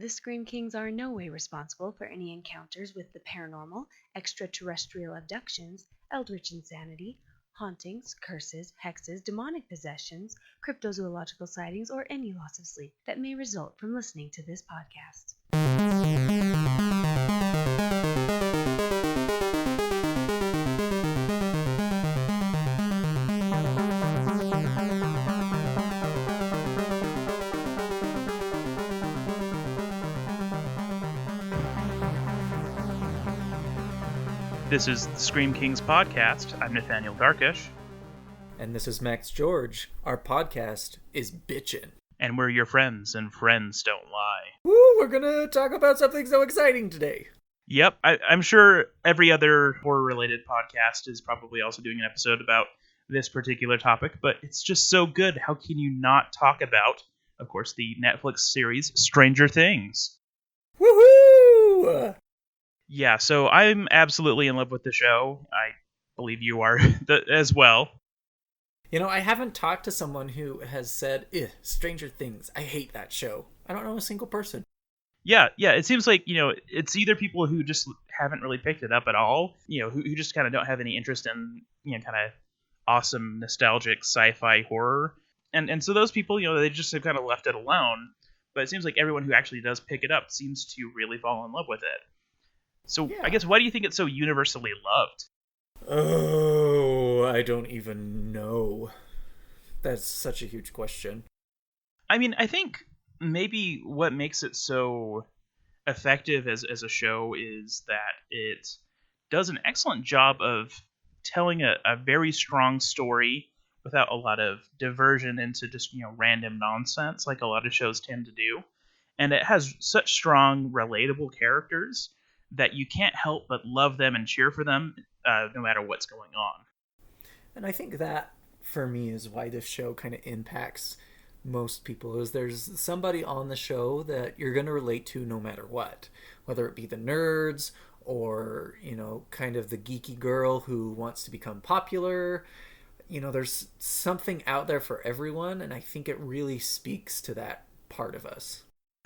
The Scream Kings are in no way responsible for any encounters with the paranormal, extraterrestrial abductions, eldritch insanity, hauntings, curses, hexes, demonic possessions, cryptozoological sightings, or any loss of sleep that may result from listening to this podcast. This is the Scream Kings podcast. I'm Nathaniel Darkish. And this is Max George. Our podcast is bitchin'. And we're your friends, and friends don't lie. Woo, we're gonna talk about something so exciting today. Yep, I'm sure every other horror-related podcast is probably also doing an episode about this particular topic, but it's just so good. How can you not talk about, of course, the Netflix series Stranger Things? Woohoo! Yeah, so I'm absolutely in love with the show. I believe you are as well. You know, I haven't talked to someone who has said, Stranger Things, I hate that show. I don't know a single person. Yeah, it seems like, it's either people who just haven't really picked it up at all, who just kind of don't have any interest in, kind of awesome, nostalgic sci-fi horror. And so those people, they just have kind of left it alone. But it seems like everyone who actually does pick it up seems to really fall in love with it. So yeah. I guess, why do you think it's so universally loved? Oh, I don't even know. That's such a huge question. I mean, I think maybe what makes it so effective as a show is that it does an excellent job of telling a very strong story without a lot of diversion into just, random nonsense like a lot of shows tend to do. And it has such strong, relatable characters that you can't help but love them and cheer for them no matter what's going on. And I think that, for me, is why this show kind of impacts most people, is there's somebody on the show that you're going to relate to no matter what. Whether it be the nerds or, kind of the geeky girl who wants to become popular. There's something out there for everyone, and I think it really speaks to that part of us.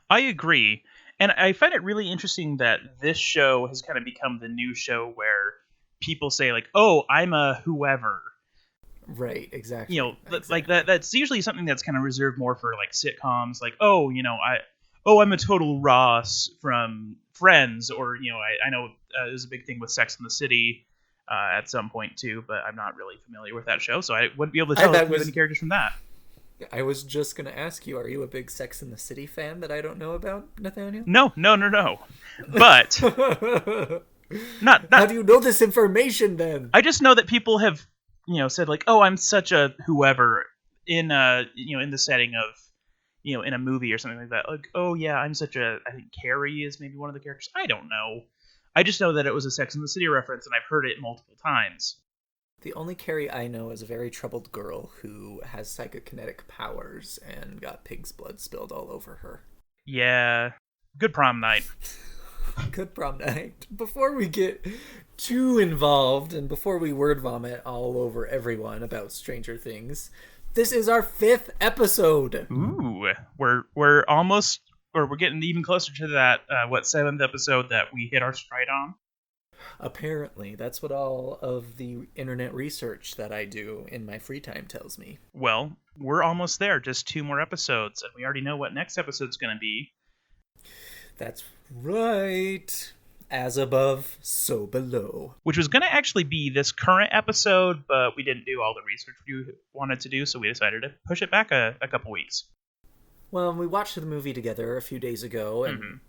I agree. And I find it really interesting that this show has kind of become the new show where people say, like, oh, I'm a whoever. Right, exactly. Exactly. Like that's usually something that's kind of reserved more for, like, sitcoms. Like, I'm a total Ross from Friends. Or, I know there's a big thing with Sex and the City at some point, too. But I'm not really familiar with that show. So I wouldn't be able to tell if any characters from that. I was just going to ask you, are you a big Sex and the City fan that I don't know about, Nathaniel? No. But not how do you know this information then? I just know that people have, said, like, oh, I'm such a whoever in in the setting of, in a movie or something like that. Like, oh yeah, I think Carrie is maybe one of the characters. I don't know. I just know that it was a Sex and the City reference and I've heard it multiple times. The only Carrie I know is a very troubled girl who has psychokinetic powers and got pig's blood spilled all over her. Yeah. Good prom night. Good prom night. Before we get too involved and before we word vomit all over everyone about Stranger Things, this is our 5th episode. Ooh. We're almost, or we're getting even closer to that, 7th episode that we hit our stride on? Apparently, that's what all of the internet research that I do in my free time tells me. Well, we're almost there. Just 2 more episodes, and we already know what next episode's going to be. That's right. As above, so below. Which was going to actually be this current episode, but we didn't do all the research we wanted to do, so we decided to push it back a couple weeks. Well, we watched the movie together a few days ago, and,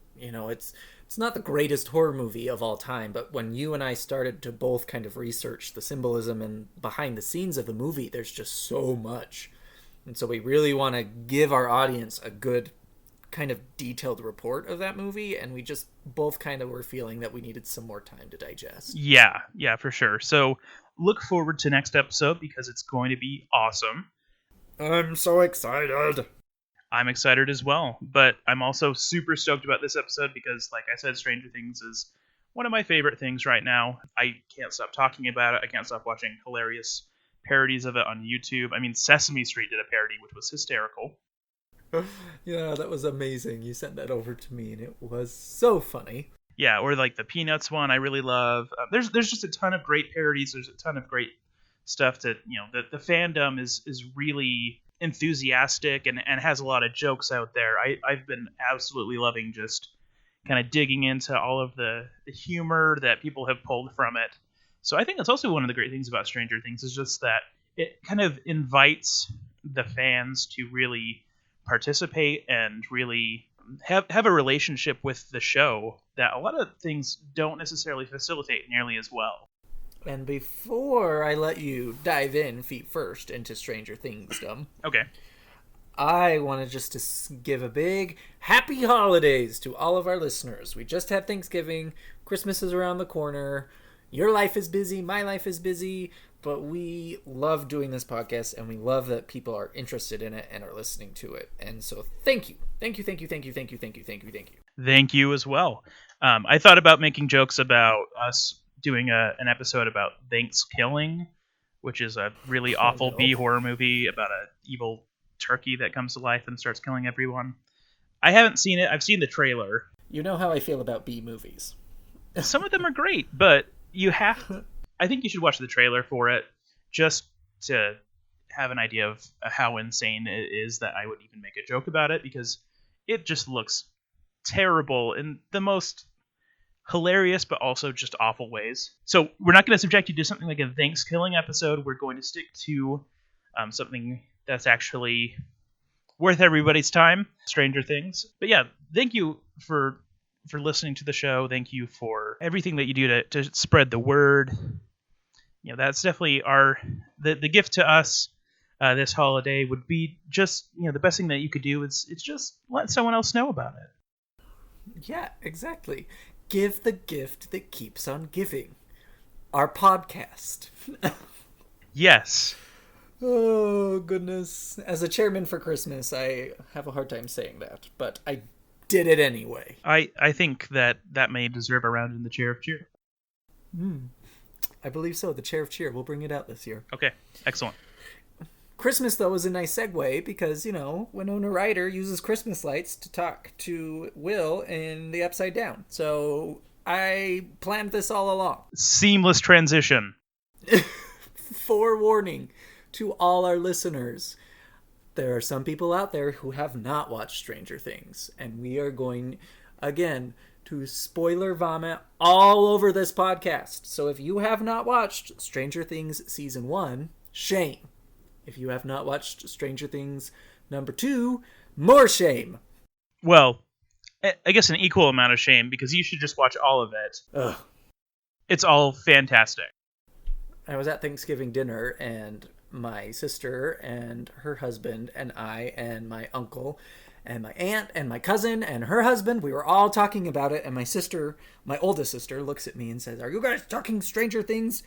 it's not the greatest horror movie of all time, but when you and I started to both kind of research the symbolism and behind the scenes of the movie, there's just so much. And so we really want to give our audience a good kind of detailed report of that movie, and we just both kind of were feeling that we needed some more time to digest. Yeah, for sure. So look forward to next episode because it's going to be awesome. I'm so excited. I'm excited as well, but I'm also super stoked about this episode because, like I said, Stranger Things is one of my favorite things right now. I can't stop talking about it. I can't stop watching hilarious parodies of it on YouTube. I mean, Sesame Street did a parody, which was hysterical. Yeah, that was amazing. You sent that over to me, and it was so funny. Yeah, or like the Peanuts one, I really love. There's just a ton of great parodies. There's a ton of great stuff that the fandom is really enthusiastic and has a lot of jokes out there. I've been absolutely loving just kind of digging into all of the humor that people have pulled from it. So I think that's also one of the great things about Stranger Things is just that it kind of invites the fans to really participate and really have a relationship with the show that a lot of things don't necessarily facilitate nearly as well. And before I let you dive in feet first into Stranger Things, Okay. I wanted just to give a big happy holidays to all of our listeners. We just had Thanksgiving. Christmas is around the corner. Your life is busy. My life is busy. But we love doing this podcast, and we love that people are interested in it and are listening to it. And so thank you. Thank you, thank you, thank you, thank you, thank you, thank you, thank you. Thank you as well. I thought about making jokes about us doing an episode about Thanksgiving, which is a really awful B horror movie about an evil turkey that comes to life and starts killing everyone. I haven't seen it. I've seen the trailer. You know how I feel about B movies. Some of them are great, but I think you should watch the trailer for it just to have an idea of how insane it is that I would even make a joke about it, because it just looks terrible in the most hilarious but also just awful ways. So we're not going to subject you to something like a Thanksgiving episode. We're going to stick to something that's actually worth everybody's time, Stranger Things. But yeah, thank you for listening to the show. Thank you for everything that you do to spread the word. That's definitely the gift to us this holiday would be just, the best thing that you could do is just let someone else know about it. Yeah, exactly. Give the gift that keeps on giving. Our podcast. Yes. Oh, goodness. As a chairman for Christmas, I have a hard time saying that, but I did it anyway. I think that may deserve a round in the Chair of Cheer. I believe so. The Chair of Cheer. We'll bring it out this year. Okay, excellent. Christmas, though, is a nice segue because, Winona Ryder uses Christmas lights to talk to Will in The Upside Down. So I planned this all along. Seamless transition. Forewarning to all our listeners. There are some people out there who have not watched Stranger Things, and we are going, again, to spoiler vomit all over this podcast. So if you have not watched Stranger Things Season 1, shame. If you have not watched Stranger Things number 2, more shame. Well, I guess an equal amount of shame, because you should just watch all of it. Ugh. It's all fantastic. I was at Thanksgiving dinner, and my sister and her husband and I and my uncle and my aunt and my cousin and her husband, we were all talking about it, and my sister, my oldest sister, looks at me and says, "Are you guys talking Stranger Things?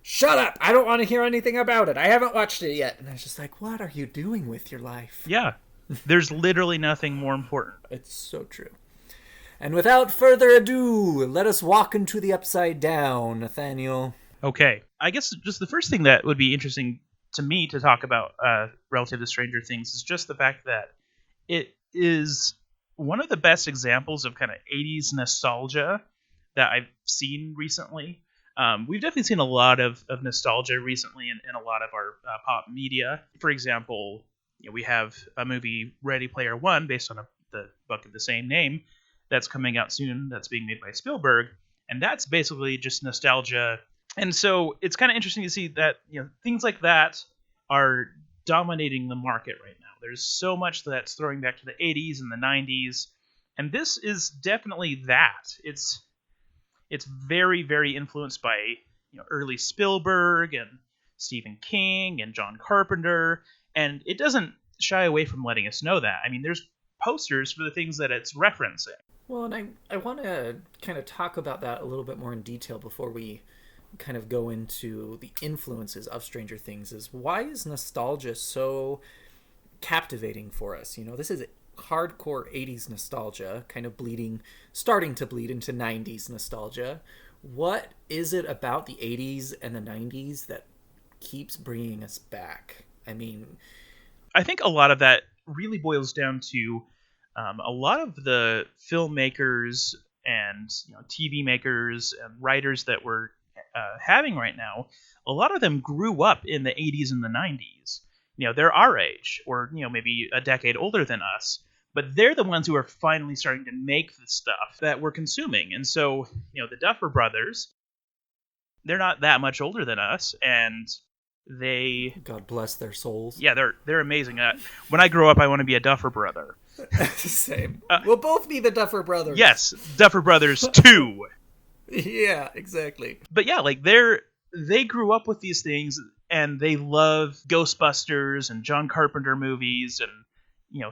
Shut up! I don't want to hear anything about it. I haven't watched it yet." And I was just like, what are you doing with your life? Yeah. There's literally nothing more important. It's so true. And without further ado, let us walk into the Upside Down, Nathaniel. Okay. I guess just the first thing that would be interesting to me to talk about relative to Stranger Things is just the fact that it is one of the best examples of kind of 80s nostalgia that I've seen recently. We've definitely seen a lot of nostalgia recently in a lot of our pop media. For example, we have a movie, Ready Player One, based on the book of the same name, that's coming out soon, that's being made by Spielberg, and that's basically just nostalgia. And so it's kind of interesting to see that things like that are dominating the market right now. There's so much that's throwing back to the 80s and the 90s, and this is definitely that. It's very, very influenced by early Spielberg and Stephen King and John Carpenter, and it doesn't shy away from letting us know that. I mean, there's posters for the things that it's referencing. Well, and I want to kind of talk about that a little bit more in detail before we kind of go into the influences of Stranger Things. Is why is nostalgia so captivating for us? This is hardcore 80s nostalgia, kind of starting to bleed into 90s nostalgia. What is it about the 80s and the 90s that keeps bringing us back? I mean, I think a lot of that really boils down to a lot of the filmmakers and TV makers and writers that we're having right now. A lot of them grew up in the 80s and the 90s. They're our age, or maybe a decade older than us, but they're the ones who are finally starting to make the stuff that we're consuming. And so, the Duffer Brothers, they're not that much older than us, and they... God bless their souls. Yeah, they're amazing. When I grow up, I want to be a Duffer Brother. Same. We'll both be the Duffer Brothers. Yes, Duffer Brothers 2. Yeah, exactly. But yeah, like they grew up with these things, and they love Ghostbusters and John Carpenter movies and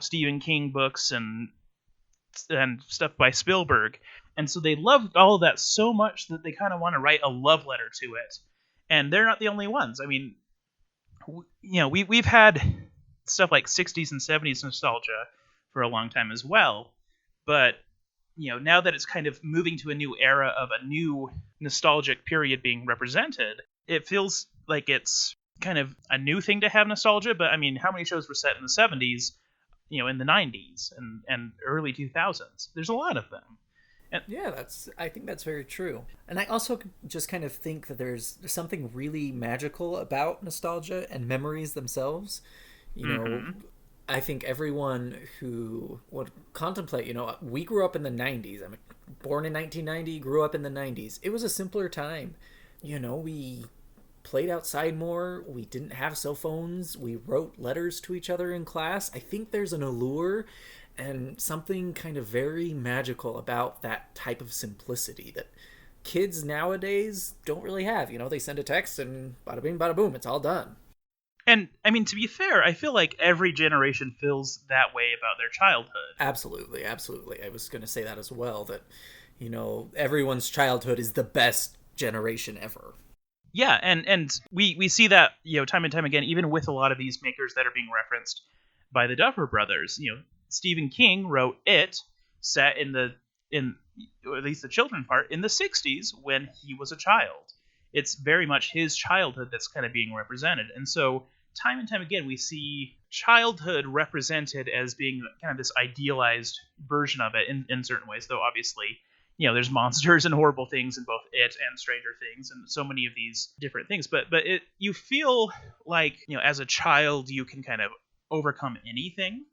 Stephen King books and stuff by Spielberg. And so they loved all of that so much that they kind of want to write a love letter to it. And they're not the only ones. I mean, we've had stuff like 60s and 70s nostalgia for a long time as well. But now that it's kind of moving to a new era of a new nostalgic period being represented, it feels like it's kind of a new thing to have nostalgia. But I mean, how many shows were set in the 70s, in the 90s and early 2000s? There's a lot of them. Yeah, I think that's very true. And I also just kind of think that there's something really magical about nostalgia and memories themselves. I think everyone who would contemplate, we grew up in the 90s. I'm born in 1990, grew up in the 90s. It was a simpler time. We played outside more. We didn't have cell phones. We wrote letters to each other in class. I think there's an allure and something kind of very magical about that type of simplicity that kids nowadays don't really have. They send a text and bada bing, bada boom, it's all done. And, I mean, to be fair, I feel like every generation feels that way about their childhood. Absolutely, absolutely. I was going to say that as well, that, everyone's childhood is the best generation ever. Yeah, and we see that, time and time again, even with a lot of these makers that are being referenced by the Duffer Brothers. Stephen King wrote It, set in at least the children part, in the 60s when he was a child. It's very much his childhood that's kind of being represented. And so time and time again, we see childhood represented as being kind of this idealized version of it in certain ways, though obviously, there's monsters and horrible things in both It and Stranger Things and so many of these different things. But you feel like, as a child, you can kind of overcome anything.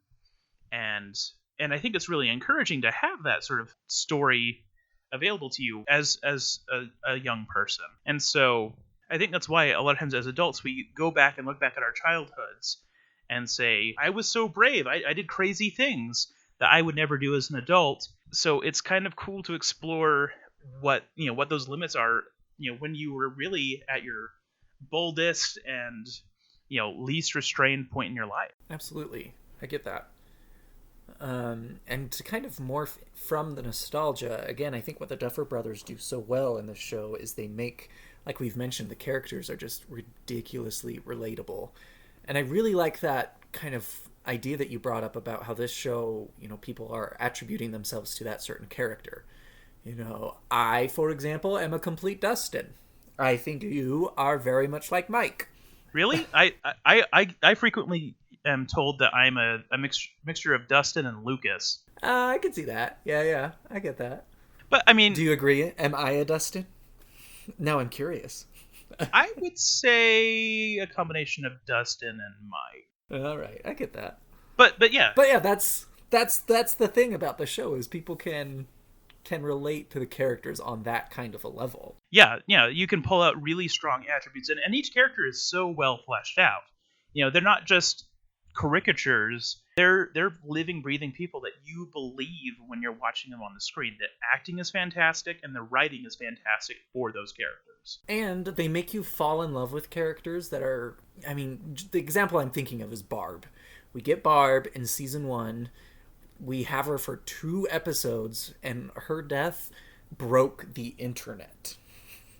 And I think it's really encouraging to have that sort of story available to you as a young person. And so I think that's why a lot of times as adults we go back and look back at our childhoods and say, I was so brave, I did crazy things that I would never do as an adult. So it's kind of cool to explore what those limits are, when you were really at your boldest and least restrained point in your life. Absolutely, I get that. And to kind of morph from the nostalgia, again, I think what the Duffer Brothers do so well in this show is they make, like we've mentioned, the characters are just ridiculously relatable. And I really like that kind of idea that you brought up about how this show, people are attributing themselves to that certain character. I, for example, am a complete Dustin. I think you are very much like Mike. Really? I frequently am told that I'm a mixture of Dustin and Lucas. I can see that. Yeah, I get that. But I mean, do you agree? Am I a Dustin? Now I'm curious. I would say a combination of Dustin and Mike. All right, I get that. But yeah, that's the thing about the show is people can relate to the characters on that kind of a level. Yeah, you can pull out really strong attributes, and each character is so well fleshed out. They're not just caricatures. They're living, breathing people that you believe when you're watching them on the screen. The acting is fantastic, and the writing is fantastic for those characters. And they make you fall in love with characters that are... I mean, the example I'm thinking of is Barb. We get Barb in season 1. We have her for 2 episodes, and her death broke the internet.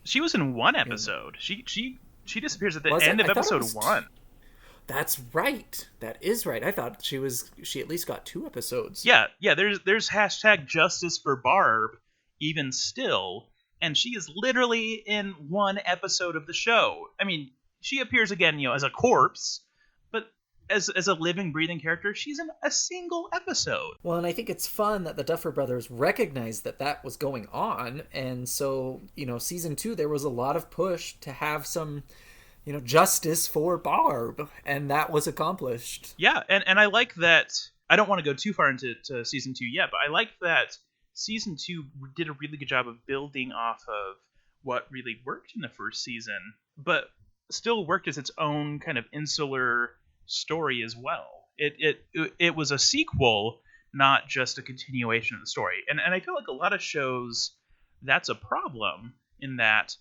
She was in 1 episode. She disappears at the end of episode 1. That's right. That is right. I thought she at least got 2 episodes. Yeah. There's hashtag justice for Barb even still, and she is literally in 1 episode of the show. I mean, she appears again, as a corpse, but as a living, breathing character, she's in a single episode. Well, and I think it's fun that the Duffer Brothers recognized that that was going on, and so, season 2, there was a lot of push to have some, justice for Barb, and that was accomplished. Yeah, and I like that. I don't want to go too far into season 2 yet, but I like that season 2 did a really good job of building off of what really worked in the first season, but still worked as its own kind of insular story as well. It was a sequel, not just a continuation of the story. And I feel like a lot of shows, that's a problem, in that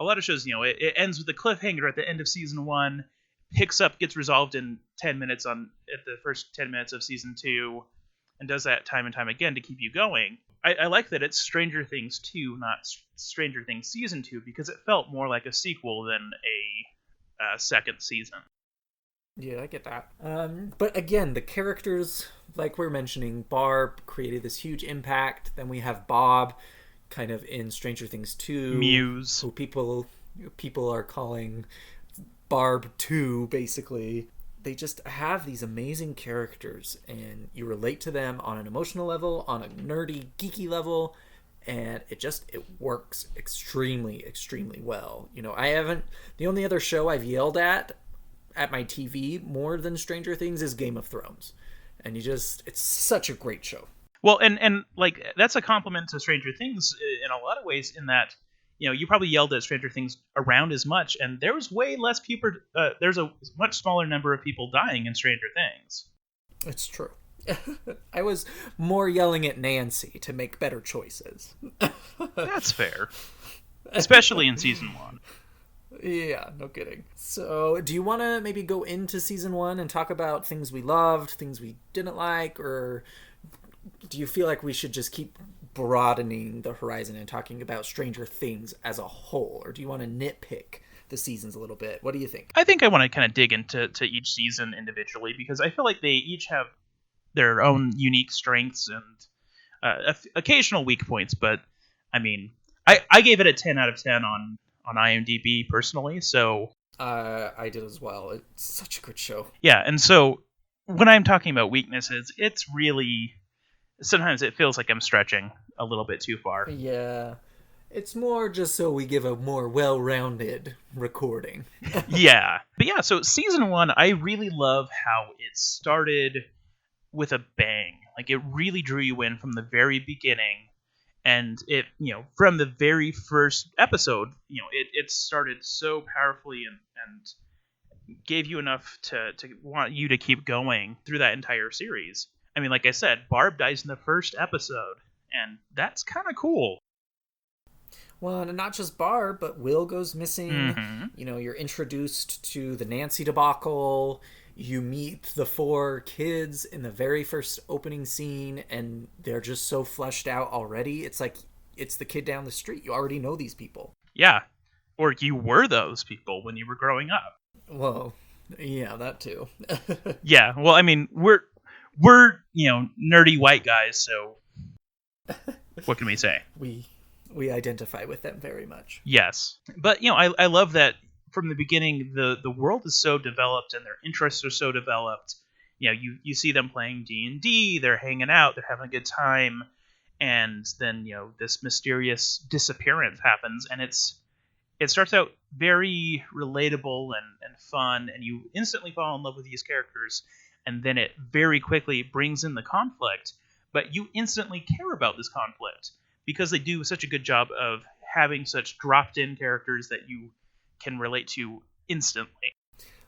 a lot of shows, it ends with a cliffhanger at the end of season 1, picks up, gets resolved in 10 minutes at the first 10 minutes of season 2, and does that time and time again to keep you going. I like that it's Stranger Things 2, not Stranger Things Season 2, because it felt more like a sequel than a second season. Yeah, I get that. But again, the characters, like we're mentioning, Barb created this huge impact. Then we have Bob, kind of in Stranger Things 2. Muse. Who people are calling Barb 2, basically. They just have these amazing characters, and you relate to them on an emotional level, on a nerdy, geeky level, and it works extremely, extremely well. The only other show I've yelled at my TV more than Stranger Things is Game of Thrones. And it's such a great show. Well, and like, that's a compliment to Stranger Things in a lot of ways, in that, you probably yelled at Stranger Things around as much, and there was way less people. There's a much smaller number of people dying in Stranger Things. It's true. I was more yelling at Nancy to make better choices. That's fair. Especially in season 1. Yeah, no kidding. So, do you want to maybe go into season 1 and talk about things we loved, things we didn't like, or do you feel like we should just keep broadening the horizon and talking about Stranger Things as a whole, or do you want to nitpick the seasons a little bit? What do you think? I think I want to kind of dig into each season individually, because I feel like they each have their own unique strengths and occasional weak points. But I mean, I gave it a 10 out of 10 on IMDb personally, so I did as well. It's such a good show. Yeah, and so when I'm talking about weaknesses, it's really, sometimes it feels like I'm stretching a little bit too far. Yeah. It's more just so we give a more well-rounded recording. Yeah. But yeah, so season 1, I really love how it started with a bang. Like, it really drew you in from the very beginning. And it, from the very first episode, it started so powerfully and gave you enough to want you to keep going through that entire series. I mean, like I said, Barb dies in the first episode, and that's kind of cool. Well, and not just Barb, but Will goes missing. Mm-hmm. You're introduced to the Nancy debacle. You meet the 4 kids in the very first opening scene, and they're just so fleshed out already. It's like, it's the kid down the street. You already know these people. Yeah. Or you were those people when you were growing up. Well, yeah, that too. Yeah. Well, I mean, we're nerdy white guys, so what can we say? We identify with them very much. Yes. But, I love that from the beginning, the world is so developed and their interests are so developed. You see them playing D&D, they're hanging out, they're having a good time, and then, this mysterious disappearance happens, and it starts out very relatable and fun, and you instantly fall in love with these characters, and then it very quickly brings in the conflict, but you instantly care about this conflict, because they do such a good job of having such dropped-in characters that you can relate to instantly.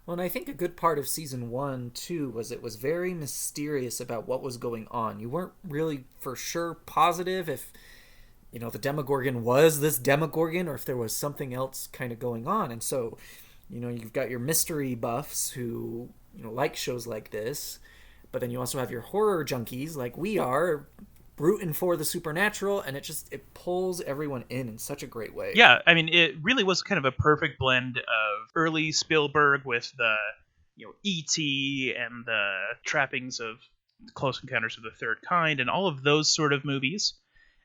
Well, and I think a good part of season 1 too was it was very mysterious about what was going on. You weren't really for sure positive if the Demogorgon was this Demogorgon or if there was something else kind of going on. And so you've got your mystery buffs who like shows like this, but then you also have your horror junkies like we are, rooting for the supernatural, and it pulls everyone in such a great way. Yeah, I mean, it really was kind of a perfect blend of early Spielberg with the E.T. and the trappings of Close Encounters of the Third Kind and all of those sort of movies,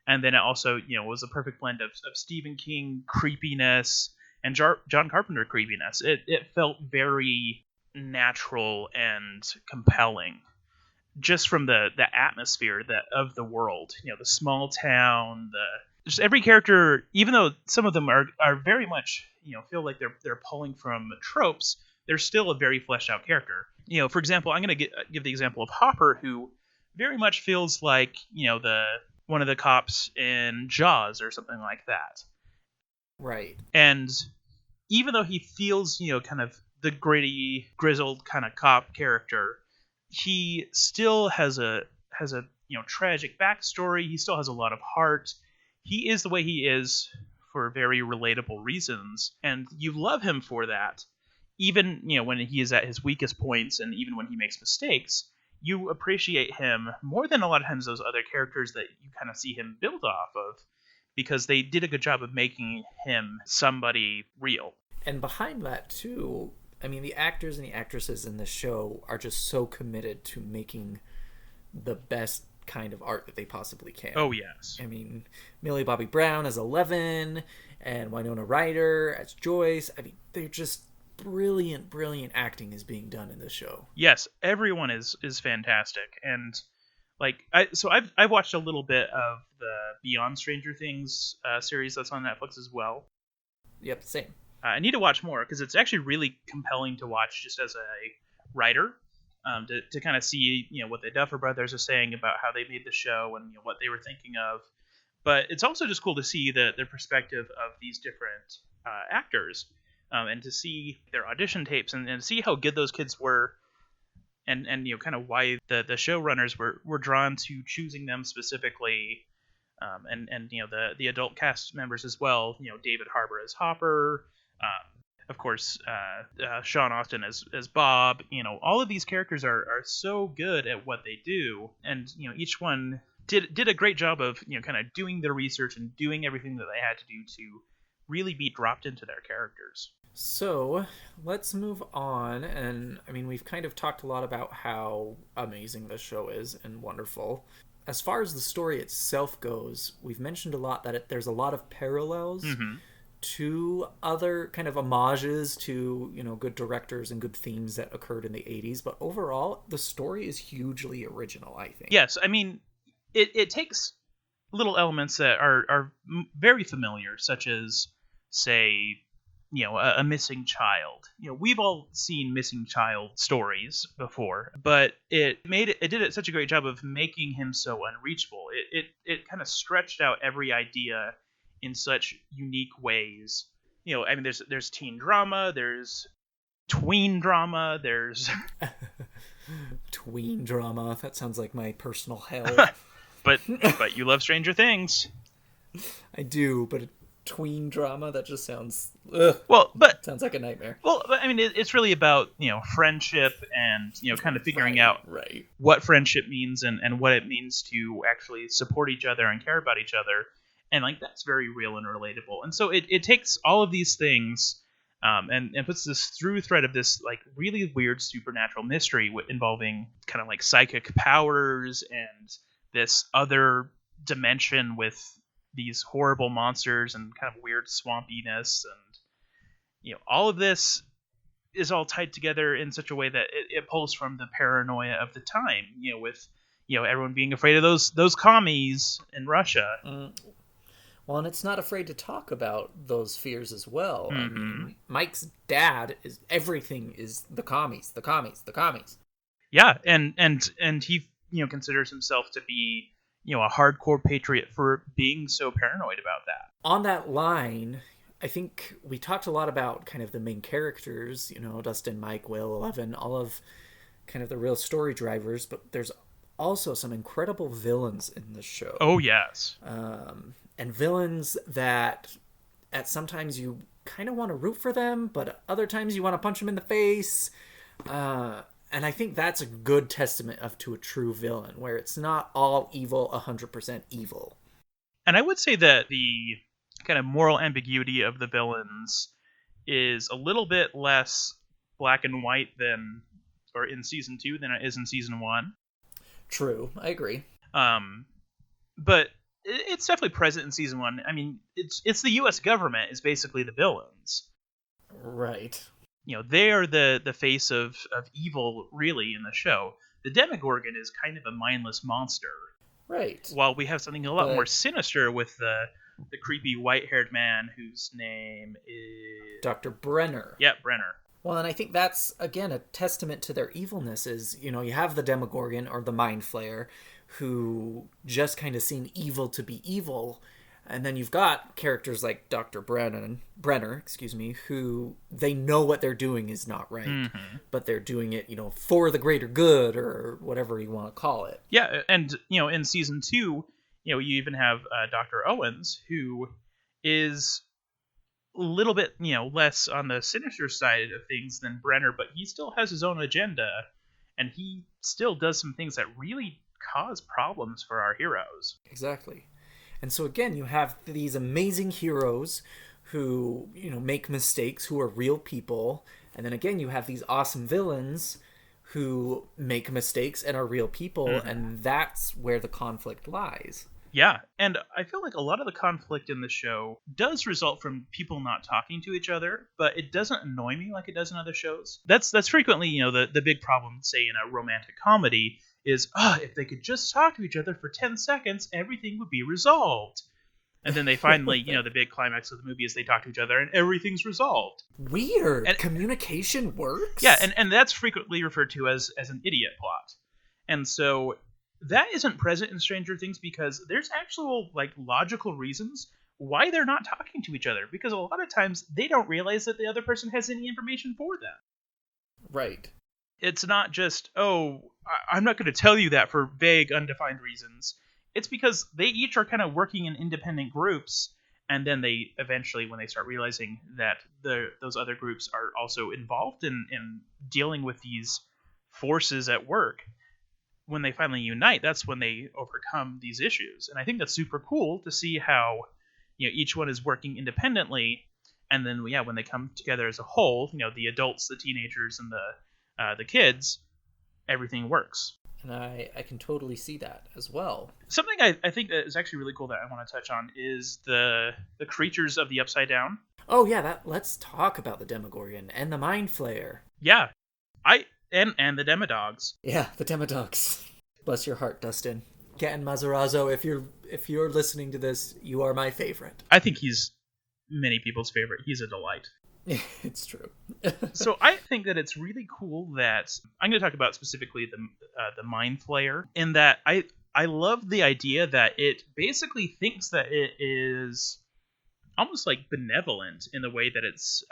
and then it also was a perfect blend of Stephen King creepiness and John Carpenter creepiness. It felt very natural and compelling, just from the atmosphere of the world. The small town, just every character, even though some of them are very much, feel like they're pulling from tropes, they're still a very fleshed out character. For example, I'm going to give the example of Hopper, who very much feels like, the one of the cops in Jaws or something like that. Right. And even though he feels, kind of the gritty, grizzled kind of cop character, he still has a tragic backstory. He still has a lot of heart. He is the way he is for very relatable reasons, and you love him for that. Even when he is at his weakest points, and even when he makes mistakes, you appreciate him more than a lot of times those other characters that you kind of see him build off of, because they did a good job of making him somebody real. And behind that too, I mean, the actors and the actresses in the show are just so committed to making the best kind of art that they possibly can. Oh, yes. I mean, Millie Bobby Brown as Eleven, and Winona Ryder as Joyce. I mean, they're just brilliant acting is being done in this show. Yes, everyone is fantastic. And I've watched a little bit of the Beyond Stranger Things series that's on Netflix as well. Yep, same. I need to watch more, because it's actually really compelling to watch just as a writer, to kind of see what the Duffer Brothers are saying about how they made the show and what they were thinking of. But it's also just cool to see the perspective of these different actors, and to see their audition tapes and to see how good those kids were, and kind of why the showrunners were drawn to choosing them specifically. And the adult cast members as well. David Harbour as Hopper, of course, Sean Austin as Bob. All of these characters are so good at what they do, and each one did a great job of kind of doing their research and doing everything that they had to do to really be dropped into their characters. So let's move on, and I mean, we've kind of talked a lot about how amazing this show is and wonderful. As far as the story itself goes, we've mentioned a lot that there's a lot of parallels to other kind of homages to, good directors and good themes that occurred in the 80s. But overall, the story is hugely original, I think. Yes, I mean, it takes little elements that are very familiar, such as, say, a missing child. We've all seen missing child stories before, but it did it such a great job of making him so unreachable. It kind of stretched out every idea in such unique ways. I mean, there's teen drama, there's tween drama, there's tween drama. That sounds like my personal hell. but you love Stranger Things. I do, but tween drama, that just sounds sounds like a nightmare. Well, I mean, it's really about friendship and kind of figuring out right what friendship means and what it means to actually support each other and care about each other, and that's very real and relatable. And so it takes all of these things and puts this through thread of this really weird supernatural mystery involving kind of psychic powers and this other dimension with these horrible monsters and kind of weird swampiness, and all of this is all tied together in such a way that it pulls from the paranoia of the time, with everyone being afraid of those commies in Russia. Well, and it's not afraid to talk about those fears as well. Mm-hmm. I mean, Mike's dad is everything is the commies. Yeah, and he considers himself to be a hardcore patriot for being so paranoid about that. On that line, I think we talked a lot about kind of the main characters, Dustin, Mike, Will, Eleven, all of kind of the real story drivers, but there's also some incredible villains in the show. Oh, yes. And villains that at sometimes you kind of want to root for them, but other times you want to punch them in the face. And I think that's a good testament to a true villain, where it's not all evil, 100% evil. And I would say that the kind of moral ambiguity of the villains is a little bit less black and white in season 2 than it is in season 1. True, I agree. But it's definitely present in season 1. I mean, it's the U.S. government is basically the villains. Right. they are the face of evil, really, in the show. The Demogorgon is kind of a mindless monster. Right. While we have something a lot more sinister with the creepy white-haired man whose name is... Dr. Brenner. Yeah, Brenner. Well, and I think that's, again, a testament to their evilness is, you have the Demogorgon or the Mind Flayer who just kind of seem evil to be evil. And then you've got characters like Dr. Brenner, who they know what they're doing is not right, but they're doing it, for the greater good or whatever you want to call it. Yeah, and, in season 2, you even have Dr. Owens, who is a little bit, less on the sinister side of things than Brenner, but he still has his own agenda, and he still does some things that really cause problems for our heroes. Exactly. And so again, you have these amazing heroes who, make mistakes, who are real people. And then again, you have these awesome villains who make mistakes and are real people. And that's where the conflict lies. Yeah, and I feel like a lot of the conflict in the show does result from people not talking to each other, but it doesn't annoy me like it does in other shows. That's frequently, the big problem, say, in a romantic comedy is, if they could just talk to each other for 10 seconds, everything would be resolved. And then they finally, the big climax of the movie is they talk to each other and everything's resolved. Weird. And communication works? Yeah, and that's frequently referred to as an idiot plot. And so that isn't present in Stranger Things because there's actual, logical reasons why they're not talking to each other. Because a lot of times they don't realize that the other person has any information for them. Right. It's not just, I'm not going to tell you that for vague, undefined reasons. It's because they each are kind of working in independent groups, and then they eventually, when they start realizing that those other groups are also involved in dealing with these forces at work, when they finally unite, that's when they overcome these issues. And I think that's super cool to see how each one is working independently, and then when they come together as a whole, the adults, the teenagers, and the kids, everything works. And I can totally see that as well. Something I think that is actually really cool that I want to touch on is the creatures of the Upside Down. Oh yeah, let's talk about the Demogorgon and the Mind Flayer. Yeah, and the Demodogs. Yeah, the Demodogs. Bless your heart, Dustin. Ken Mazarazzo, if you're listening to this, you are my favorite. I think he's many people's favorite. He's a delight. It's true. So I think that it's really cool that I'm going to talk about specifically the Mind Flayer, in that I love the idea that it basically thinks that it is almost like benevolent in the way that it's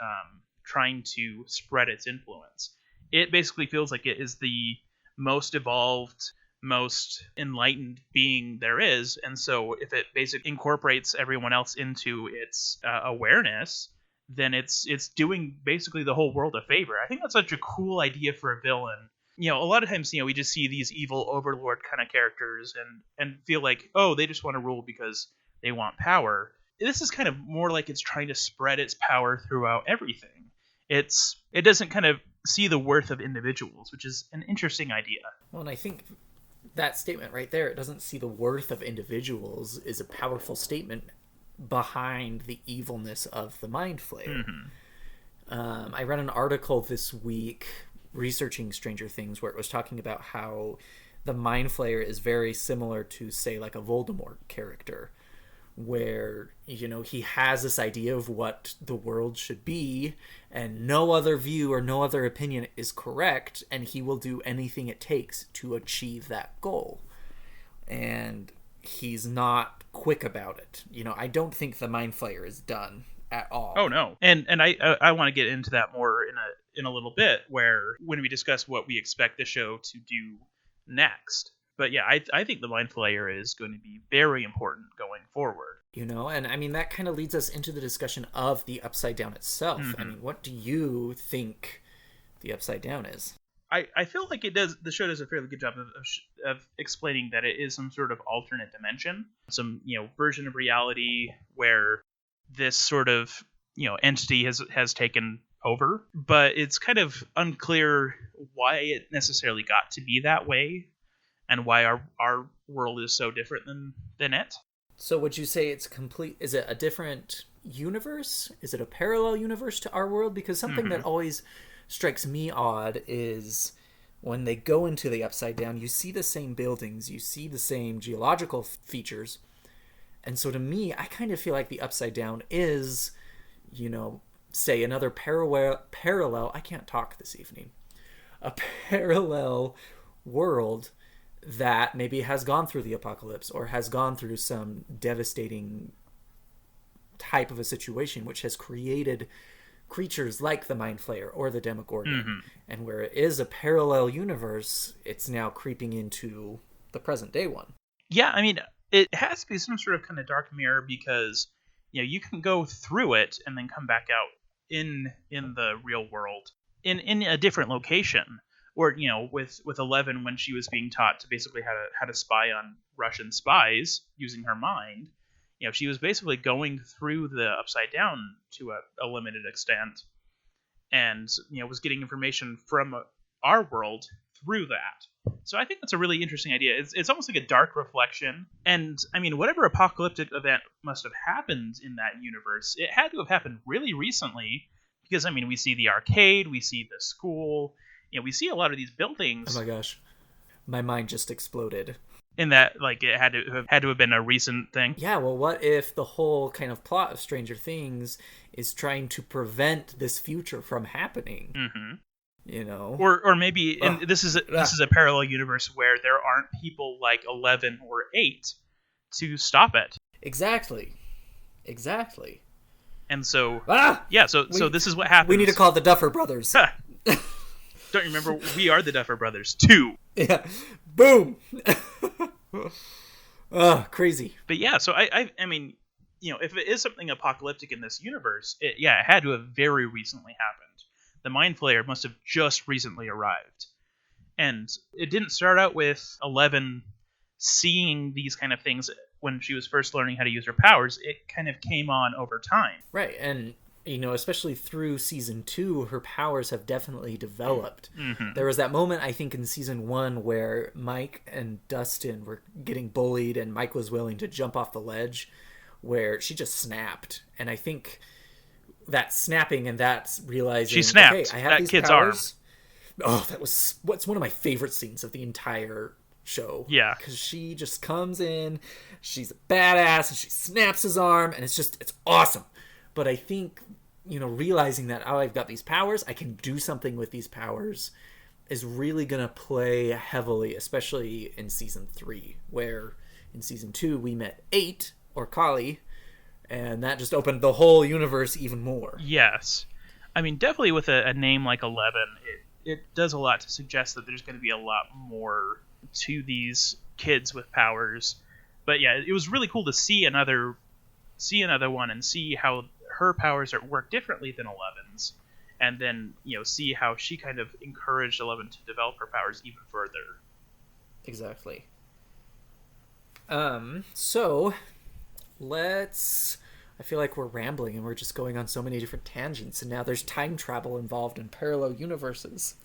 trying to spread its influence. It basically feels like it is the most evolved, most enlightened being there is, and so if it basically incorporates everyone else into its awareness, then it's doing basically the whole world a favor. I think that's such a cool idea for a villain. A lot of times, we just see these evil overlord kind of characters and feel like, they just want to rule because they want power. This is kind of more like it's trying to spread its power throughout everything. It doesn't kind of see the worth of individuals, which is an interesting idea. Well, and I think that statement right there, it doesn't see the worth of individuals, is a powerful statement behind the evilness of the Mind Flayer. I read an article this week researching Stranger Things where it was talking about how the Mind Flayer is very similar to, say, like a Voldemort character, where he has this idea of what the world should be and no other view or no other opinion is correct, and he will do anything it takes to achieve that goal. And he's not quick about it. I don't think the Mind Flayer is done at all. Oh no. And I want to get into that more in a little bit, where when we discuss what we expect the show to do next. But yeah, I think the Mind Flayer is going to be very important going forward. And I mean, that kind of leads us into the discussion of the Upside Down itself. I mean, what do you think the Upside Down is? I feel like the show does a fairly good job of explaining that it is some sort of alternate dimension, some version of reality where this sort of entity has taken over, but it's kind of unclear why it necessarily got to be that way and why our world is so different than it. So would you say it's complete? Is it a different universe? Is it a parallel universe to our world? Because something that always strikes me odd is when they go into the Upside Down, you see the same buildings, you see the same geological features. And so to me, I kind of feel like the Upside Down is, say another parallel, I can't talk this evening, a parallel world that maybe has gone through the apocalypse or has gone through some devastating type of a situation, which has created creatures like the Mind Flayer or the Demogorgon. And where it is a parallel universe, it's now creeping into the present day one. Yeah, I mean, it has to be some sort of kind of dark mirror because, you can go through it and then come back out in the real world in a different location. Or, with Eleven, when she was being taught to basically how to spy on Russian spies using her mind, she was basically going through the Upside Down to a limited extent, and was getting information from our world through that. So I think that's a really interesting idea. It's almost like a dark reflection. And I mean, whatever apocalyptic event must have happened in that universe, it had to have happened really recently, because I mean, we see the arcade, we see the school, we see a lot of these buildings. Oh my gosh, my mind just exploded. In that, like, it had to have been a recent thing. Yeah, well, what if the whole kind of plot of Stranger Things is trying to prevent this future from happening? Or maybe this is a parallel universe where there aren't people like 11 or 8 to stop it. Exactly. And so so this is what happens. We need to call the Duffer Brothers. Don't you remember? We are the Duffer Brothers 2. Yeah. Boom. Oh, crazy. But yeah, so I mean, if it is something apocalyptic in this universe, it had to have very recently happened. The Mind Flayer must have just recently arrived. And it didn't start out with 11 seeing these kind of things when she was first learning how to use her powers. It kind of came on over time. Right, and especially through season 2, her powers have definitely developed. There was that moment, I think, in season 1 where Mike and Dustin were getting bullied and Mike was willing to jump off the ledge, where she just snapped. And I think that snapping and that's realizing, she snapped. Okay, I have that these kid's powers. Arm. Oh, what's one of my favorite scenes of the entire show. Yeah. Because she just comes in, she's a badass, and she snaps his arm, and it's awesome. But I think, realizing that, I've got these powers, I can do something with these powers, is really going to play heavily, especially in season 3, where in season 2 we met 8, or Kali, and that just opened the whole universe even more. Yes. I mean, definitely with a name like 11, it does a lot to suggest that there's going to be a lot more to these kids with powers. But yeah, it was really cool to see another one and see how her powers work differently than 11's, and then see how she kind of encouraged 11 to develop her powers even further. Exactly. So I feel like we're rambling and we're just going on so many different tangents, and now there's time travel involved in parallel universes.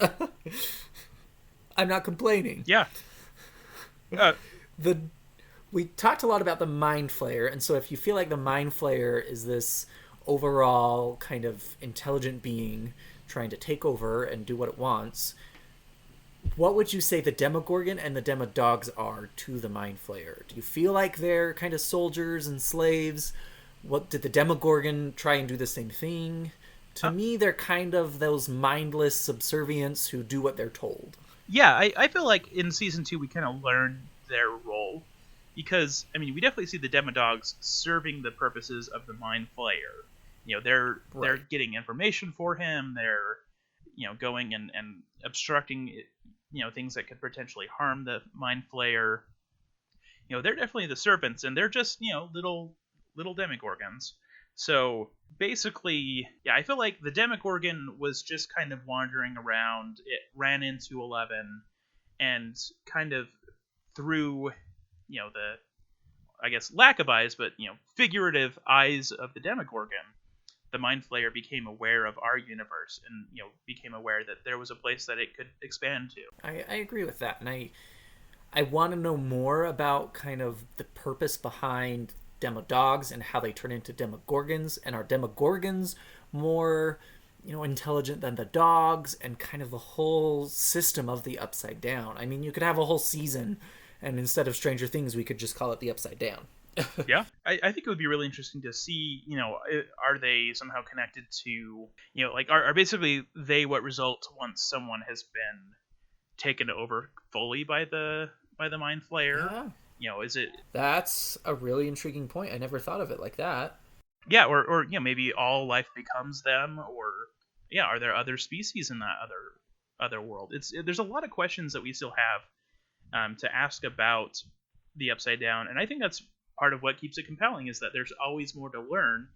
I'm not complaining. Yeah. We talked a lot about the Mind Flayer, and so if you feel like the Mind Flayer is this overall kind of intelligent being trying to take over and do what it wants, what would you say the Demogorgon and the Demodogs are to the Mind Flayer? Do you feel like they're kind of soldiers and slaves? What did the Demogorgon try and do the same thing? To me, they're kind of those mindless subservients who do what they're told. Yeah, I feel like in season 2 we kind of learned their role, because I mean we definitely see the Demodogs serving the purposes of the Mind Flayer. They're getting information for him. They're going and obstructing things that could potentially harm the Mind Flayer. They're definitely the servants, and they're just little Demogorgons. So basically, yeah, I feel like the Demogorgon was just kind of wandering around. It ran into 11, and kind of through the, I guess, lack of eyes, but figurative eyes of the Demogorgon, the Mind Flayer became aware of our universe, and became aware that there was a place that it could expand to. I agree with that, and I want to know more about kind of the purpose behind demo dogs and how they turn into demogorgons, and are demogorgons more, intelligent than the dogs, and kind of the whole system of the Upside Down. I mean, you could have a whole season, and instead of Stranger Things, we could just call it the Upside Down. Yeah, I think it would be really interesting to see, are they somehow connected to, like, are basically they what result once someone has been taken over fully by the Mind Flayer? Yeah. Is it... That's a really intriguing point. I never thought of it like that. Yeah, or maybe all life becomes them, or are there other species in that other world? There's a lot of questions that we still have to ask about the Upside Down, and I think that's part of what keeps it compelling, is that there's always more to learn,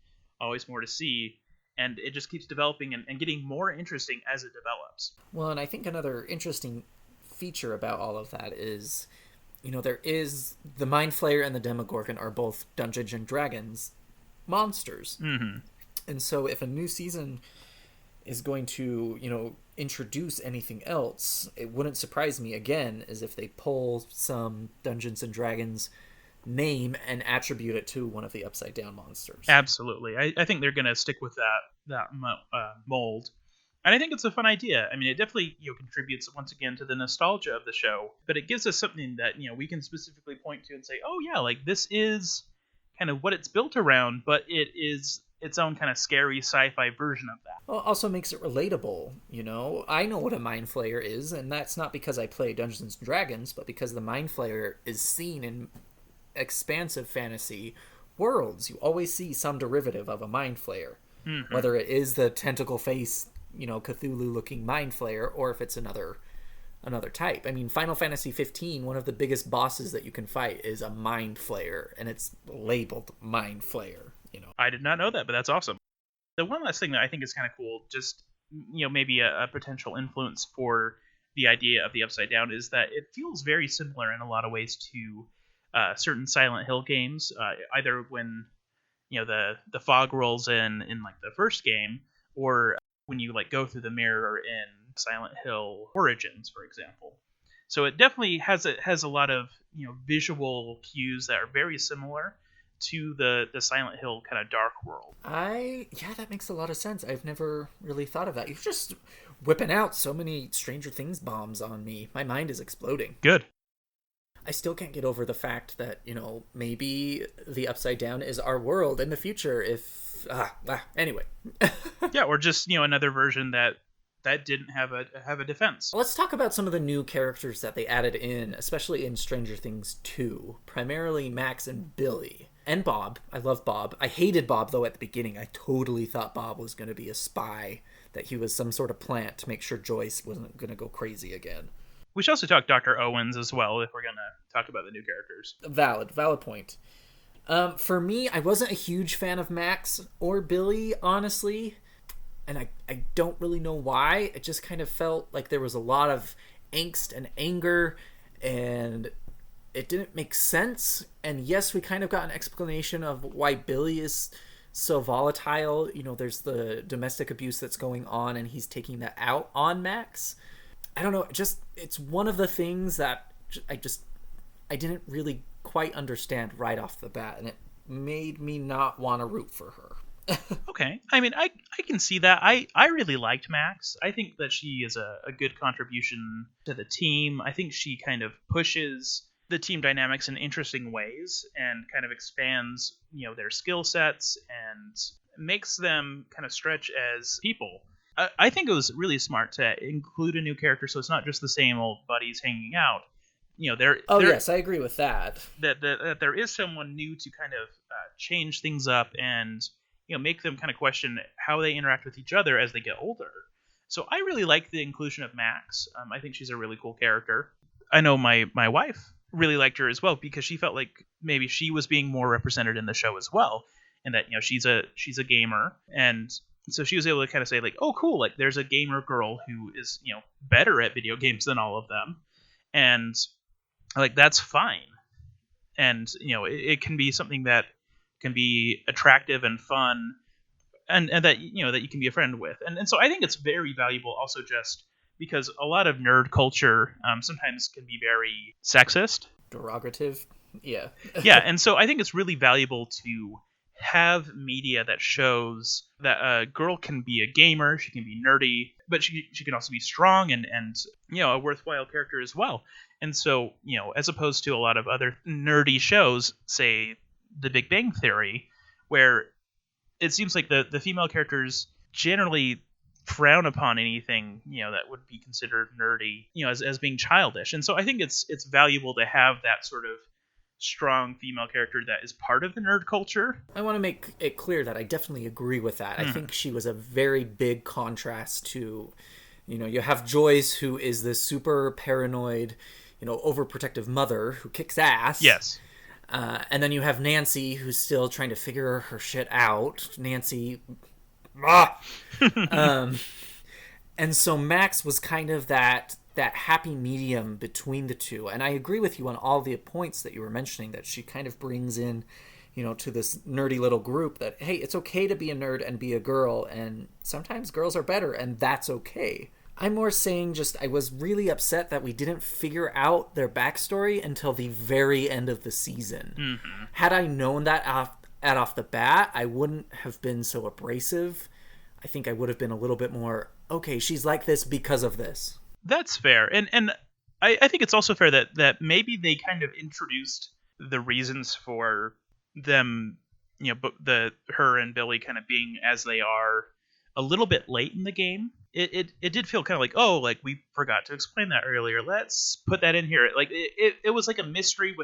always more to see, and it just keeps developing and getting more interesting as it develops. Well, and I think another interesting feature about all of that is, there is the Mind Flayer and the Demogorgon are both Dungeons and Dragons monsters. Mm-hmm. And so if a new season is going to, introduce anything else, it wouldn't surprise me, again, as if they pull some Dungeons and Dragons name and attribute it to one of the Upside Down monsters. Absolutely. I think they're going to stick with that mold. And I think it's a fun idea. I mean, it definitely contributes once again to the nostalgia of the show, but it gives us something that we can specifically point to and say, oh yeah, like this is kind of what it's built around, but it is its own kind of scary sci-fi version of that. Well, it also makes it relatable. I know what a Mind Flayer is, and that's not because I play Dungeons and Dragons, but because the Mind Flayer is seen in expansive fantasy worlds. You always see some derivative of a Mind Flayer, mm-hmm. whether it is the tentacle face, Cthulhu looking Mind Flayer, or if it's another type. I mean, Final Fantasy 15, one of the biggest bosses that you can fight is a Mind Flayer, and it's labeled Mind Flayer. I did not know that, but that's awesome. The one last thing that I think is kind of cool, just maybe a potential influence for the idea of the Upside Down, is that it feels very similar in a lot of ways to certain Silent Hill games, either when the fog rolls in like the first game, or when you like go through the mirror in Silent Hill Origins, for example. So it definitely has a lot of visual cues that are very similar to the Silent Hill kind of dark world. Yeah, that makes a lot of sense. I've never really thought of that. You're just whipping out so many Stranger Things bombs on me. My mind is exploding. Good. I still can't get over the fact that, maybe the Upside Down is our world in the future if... anyway. Yeah, or just, another version that didn't have a defense. Let's talk about some of the new characters that they added in, especially in Stranger Things 2. Primarily Max and Billy. And Bob. I love Bob. I hated Bob, though, at the beginning. I totally thought Bob was going to be a spy, that he was some sort of plant to make sure Joyce wasn't going to go crazy again. We should also talk Dr. Owens as well, if we're going to talk about the new characters. Valid point. For me, I wasn't a huge fan of Max or Billy, honestly. And I don't really know why. It just kind of felt like there was a lot of angst and anger, and it didn't make sense. And yes, we kind of got an explanation of why Billy is so volatile. There's the domestic abuse that's going on, and he's taking that out on Max. I don't know, it's one of the things that I didn't really quite understand right off the bat, and it made me not want to root for her. Okay. I mean, I can see that. I really liked Max. I think that she is a good contribution to the team. I think she kind of pushes the team dynamics in interesting ways and kind of expands, their skill sets and makes them kind of stretch as people. I think it was really smart to include a new character, so it's not just the same old buddies hanging out. Yes, I agree with that. That there is someone new to kind of change things up and make them kind of question how they interact with each other as they get older. So I really like the inclusion of Max. I think she's a really cool character. I know my wife really liked her as well, because she felt like maybe she was being more represented in the show as well, and that she's a gamer, and so she was able to kind of say like, oh cool, like there's a gamer girl who is better at video games than all of them, and like that's fine, and it can be something that can be attractive and fun, and that that you can be a friend with, and so I think it's very valuable also, just because a lot of nerd culture sometimes can be very sexist, derogative. Yeah. Yeah, and so I think it's really valuable to have media that shows that a girl can be a gamer, she can be nerdy, but she can also be strong and a worthwhile character as well. And so, as opposed to a lot of other nerdy shows, say The Big Bang Theory, where it seems like the female characters generally frown upon anything that would be considered nerdy, as being childish. And so I think it's valuable to have that sort of strong female character that is part of the nerd culture. I want to make it clear that I definitely agree with that. I think she was a very big contrast to, you have Joyce, who is this super paranoid, overprotective mother who kicks ass. Yes. And then you have Nancy, who's still trying to figure her shit out. Nancy. And so Max was kind of that happy medium between the two. And I agree with you on all the points that you were mentioning, that she kind of brings in, to this nerdy little group that, hey, it's okay to be a nerd and be a girl. And sometimes girls are better, and that's okay. I'm more saying I was really upset that we didn't figure out their backstory until the very end of the season. Mm-hmm. Had I known that off the bat, I wouldn't have been so abrasive. I think I would have been a little bit more, okay, she's like this because of this. That's fair. And I think it's also fair that maybe they kind of introduced the reasons for them, her and Billy kind of being as they are a little bit late in the game. It did feel kind of like, oh, like we forgot to explain that earlier. Let's put that in here. Like it was like a mystery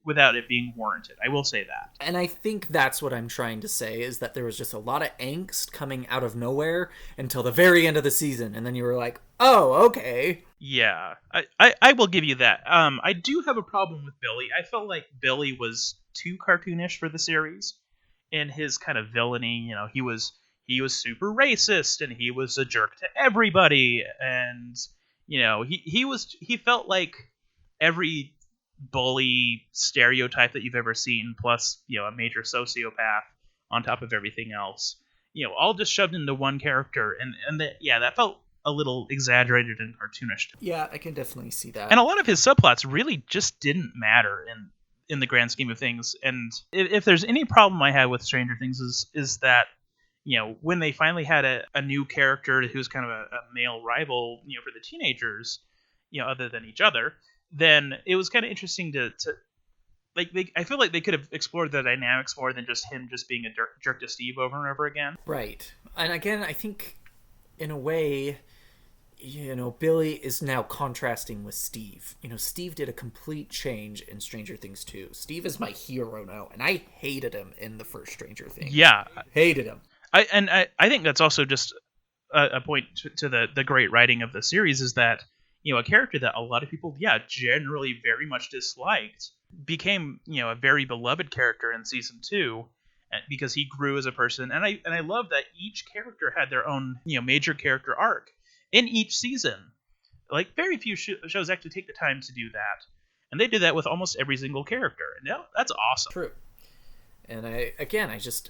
without it being warranted. I will say that. And I think that's what I'm trying to say, is that there was just a lot of angst coming out of nowhere until the very end of the season, and then you were like, oh, okay. Yeah, I will give you that. I do have a problem with Billy. I felt like Billy was too cartoonish for the series in his kind of villainy. He was super racist, and he was a jerk to everybody, and he felt like every bully stereotype that you've ever seen, plus a major sociopath on top of everything else, all just shoved into one character, and that felt a little exaggerated and cartoonish. Yeah, I can definitely see that. And a lot of his subplots really just didn't matter in the grand scheme of things. And if there's any problem I had with Stranger Things is that when they finally had a new character who's kind of a male rival, for the teenagers, other than each other, then it was kind of interesting to I feel like they could have explored the dynamics more than just him just being a jerk to Steve over and over again. Right. And again, I think in a way, Billy is now contrasting with Steve. Steve did a complete change in Stranger Things 2. Steve is my hero now, and I hated him in the first Stranger Things. Yeah. Hated him. I think that's also just a point to the great writing of the series, is that a character that a lot of people generally very much disliked became a very beloved character in season 2, because he grew as a person, and I love that each character had their own major character arc in each season. Like, very few shows actually take the time to do that, and they did that with almost every single character, and that's awesome. True. And I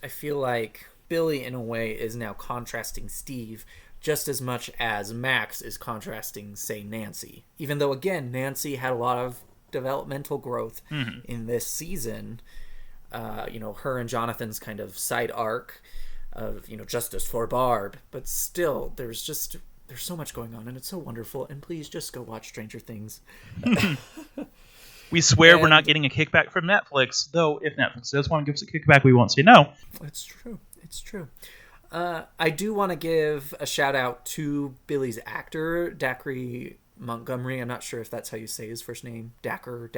feel like Billy, in a way, is now contrasting Steve just as much as Max is contrasting, say, Nancy. Even though, again, Nancy had a lot of developmental growth in this season. Her and Jonathan's kind of side arc of, justice for Barb. But still, there's so much going on, and it's so wonderful. And please just go watch Stranger Things. We swear we're not getting a kickback from Netflix, though if Netflix does want to give us a kickback, we won't say no. It's true. It's true. I do want to give a shout out to Billy's actor, Dacre Montgomery. I'm not sure if that's how you say his first name. Dacre.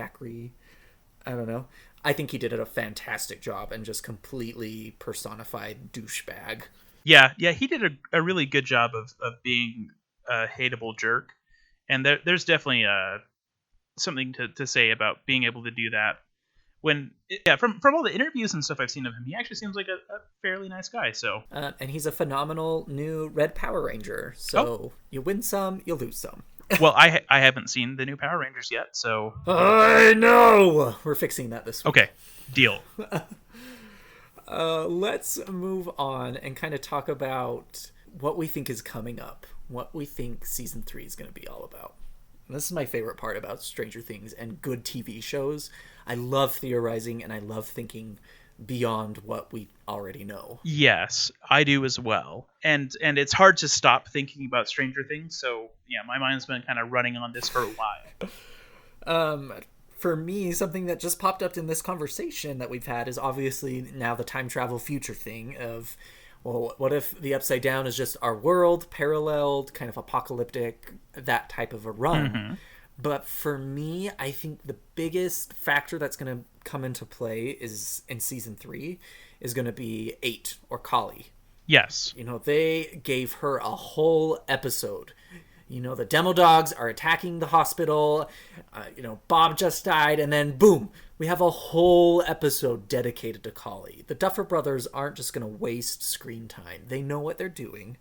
I don't know. I think he did a fantastic job and just completely personified douchebag. Yeah, he did a really good job of being a hateable jerk. And there's definitely something to say about being able to do that. From all the interviews and stuff I've seen of him, he actually seems like a fairly nice guy. So, and he's a phenomenal new Red Power Ranger. So You win some, you lose some. Well, I haven't seen the new Power Rangers yet, so I know we're fixing that this week. Okay, deal. Let's move on and kind of talk about what we think is coming up, what we think season 3 is going to be all about. And this is my favorite part about Stranger Things and good TV shows. I love theorizing and I love thinking beyond what we already know. Yes, I do as well. And it's hard to stop thinking about Stranger Things, so yeah, my mind's been kind of running on this for a while. For me, something that just popped up in this conversation that we've had is obviously now the time travel future thing of, well, what if the Upside Down is just our world, paralleled, kind of apocalyptic, that type of a run. Mm-hmm. But for me, I think the biggest factor that's going to come into play is in season 3 is going to be 8 or Kali. Yes. They gave her a whole episode. The demo dogs are attacking the hospital. Bob just died, and then boom, we have a whole episode dedicated to Kali. The Duffer Brothers aren't just going to waste screen time. They know what they're doing.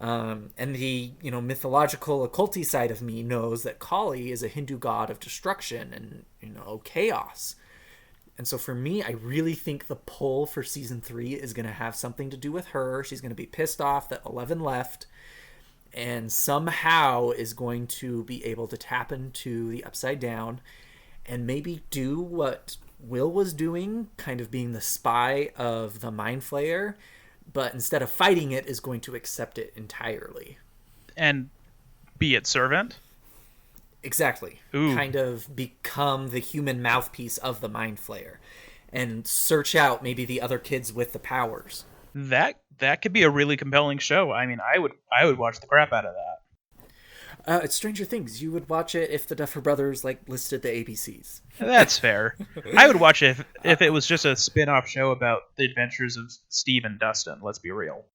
And the mythological occulty side of me knows that Kali is a Hindu god of destruction and chaos. And so for me, I really think the pull for season 3 is going to have something to do with her. She's going to be pissed off that 11 left, and somehow is going to be able to tap into the Upside Down and maybe do what Will was doing, kind of being the spy of the Mind Flayer, but instead of fighting it, is going to accept it entirely. And be its servant? Exactly. Ooh. Kind of become the human mouthpiece of the Mind Flayer and search out maybe the other kids with the powers. That could be a really compelling show. I mean, I would watch the crap out of that. It's Stranger Things. You would watch it if the Duffer Brothers listed the ABCs. That's fair. I would watch it if it was just a spin-off show about the adventures of Steve and Dustin. Let's be real.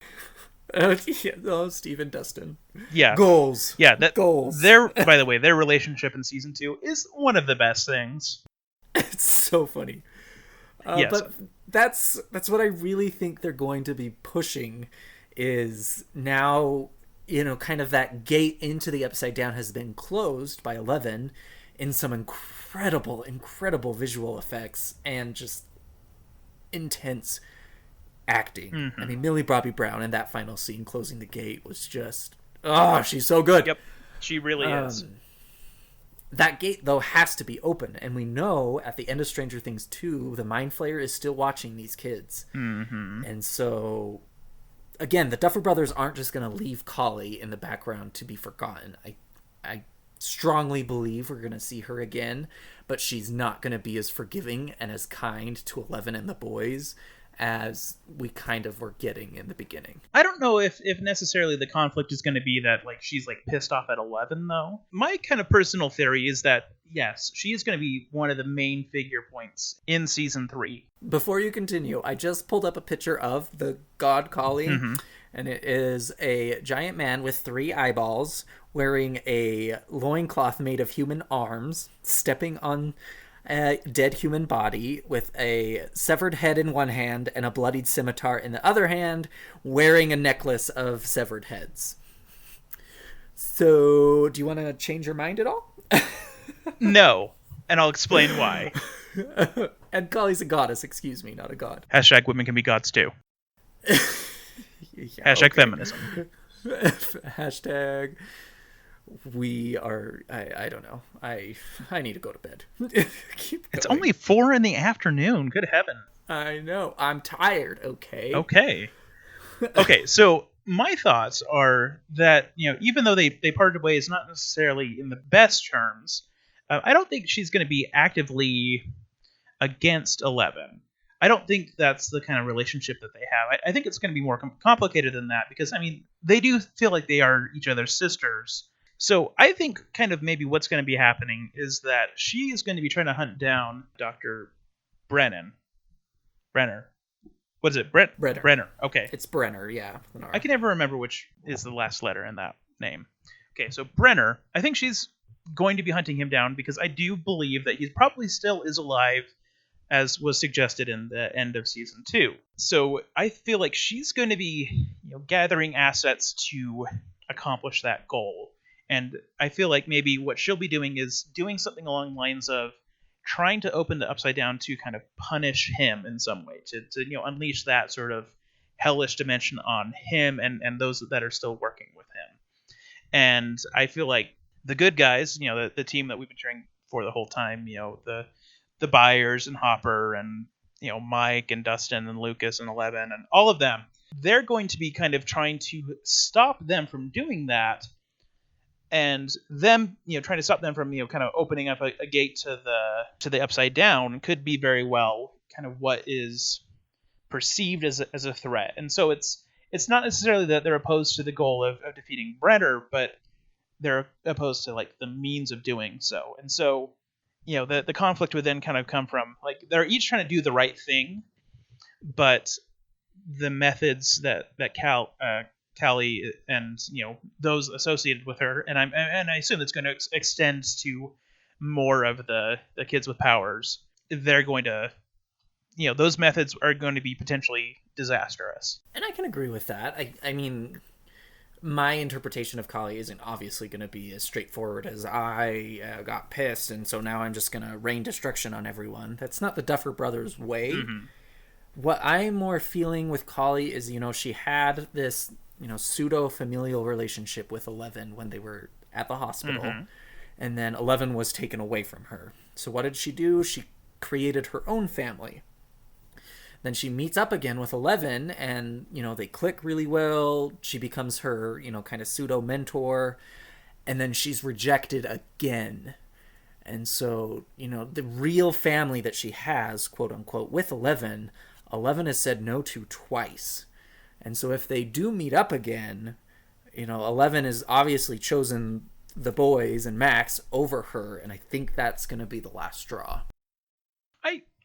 Steve and Dustin. Yeah. Goals. Yeah, goals. By the way, their relationship in season 2 is one of the best things. It's so funny. Yes. But that's what I really think they're going to be pushing is now, kind of that gate into the Upside Down has been closed by 11 in some incredible visual effects and just intense acting. Mm-hmm. I mean, Millie Bobby Brown in that final scene closing the gate was just, she's so good. Yep, she really is. That gate, though, has to be open. And we know at the end of Stranger Things 2, the Mind Flayer is still watching these kids. Mm-hmm. And so, again, the Duffer Brothers aren't just going to leave Kali in the background to be forgotten. I strongly believe we're going to see her again, but she's not going to be as forgiving and as kind to 11 and the boys as we kind of were getting in the beginning. I don't know if necessarily the conflict is going to be that she's pissed off at 11 though. My kind of personal theory is that yes, she is going to be one of the main figure points in season 3. Before you continue, I just pulled up a picture of the god Kali, and it is a giant man with 3 eyeballs wearing a loincloth made of human arms, stepping on a dead human body with a severed head in one hand and a bloodied scimitar in the other hand, wearing a necklace of severed heads. So, do you want to change your mind at all? No, and I'll explain why. And Kali's a goddess, excuse me, not a god. # women can be gods too. Yeah, # feminism. # we are, I don't know. I need to go to bed. It's only 4 in the afternoon. Good heaven. I know. I'm tired, okay? Okay, so my thoughts are that, even though they parted ways not necessarily in the best terms, I don't think she's going to be actively against 11. I don't think that's the kind of relationship that they have. I think it's going to be more complicated than that because, they do feel like they are each other's sisters. So I think kind of maybe what's going to be happening is that she is going to be trying to hunt down Dr. Brenner. What is it? Brenner. Okay. It's Brenner, yeah. I can never remember which is the last letter in that name. Okay, so Brenner, I think she's going to be hunting him down because I do believe that he probably still is alive, as was suggested in the end of season 2. So I feel like she's going to be gathering assets to accomplish that goal. And I feel like maybe what she'll be doing is doing something along the lines of trying to open the Upside Down to kind of punish him in some way, to unleash that sort of hellish dimension on him and those that are still working with him. And I feel like the good guys, the team that we've been cheering for the whole time, the Byers and Hopper and Mike and Dustin and Lucas and Eleven and all of them, they're going to be kind of trying to stop them from doing that, and them trying to stop them from kind of opening up a gate to the Upside Down could be very well kind of what is perceived as a threat. And so it's not necessarily that they're opposed to the goal of defeating Brenner, but they're opposed to like the means of doing so. And so the conflict would then kind of come from like they're each trying to do the right thing, but the methods that Callie and those associated with her, and I assume it's going to extend to more of the kids with powers. They're going to those methods are going to be potentially disastrous. And I can agree with that. I mean, my interpretation of Kali isn't obviously going to be as straightforward as I got pissed, and so now I'm just going to rain destruction on everyone. That's not the Duffer Brothers way. Mm-hmm. What I'm more feeling with Kali is, she had this, pseudo-familial relationship with Eleven when they were at the hospital, mm-hmm. and then Eleven was taken away from her. So what did she do? She created her own family. Then she meets up again with Eleven, and, they click really well. She becomes her, kind of pseudo-mentor, and then she's rejected again. And so, the real family that she has, quote-unquote, with Eleven has said no to twice. And so if they do meet up again, Eleven has obviously chosen the boys and Max over her, and I think that's going to be the last straw.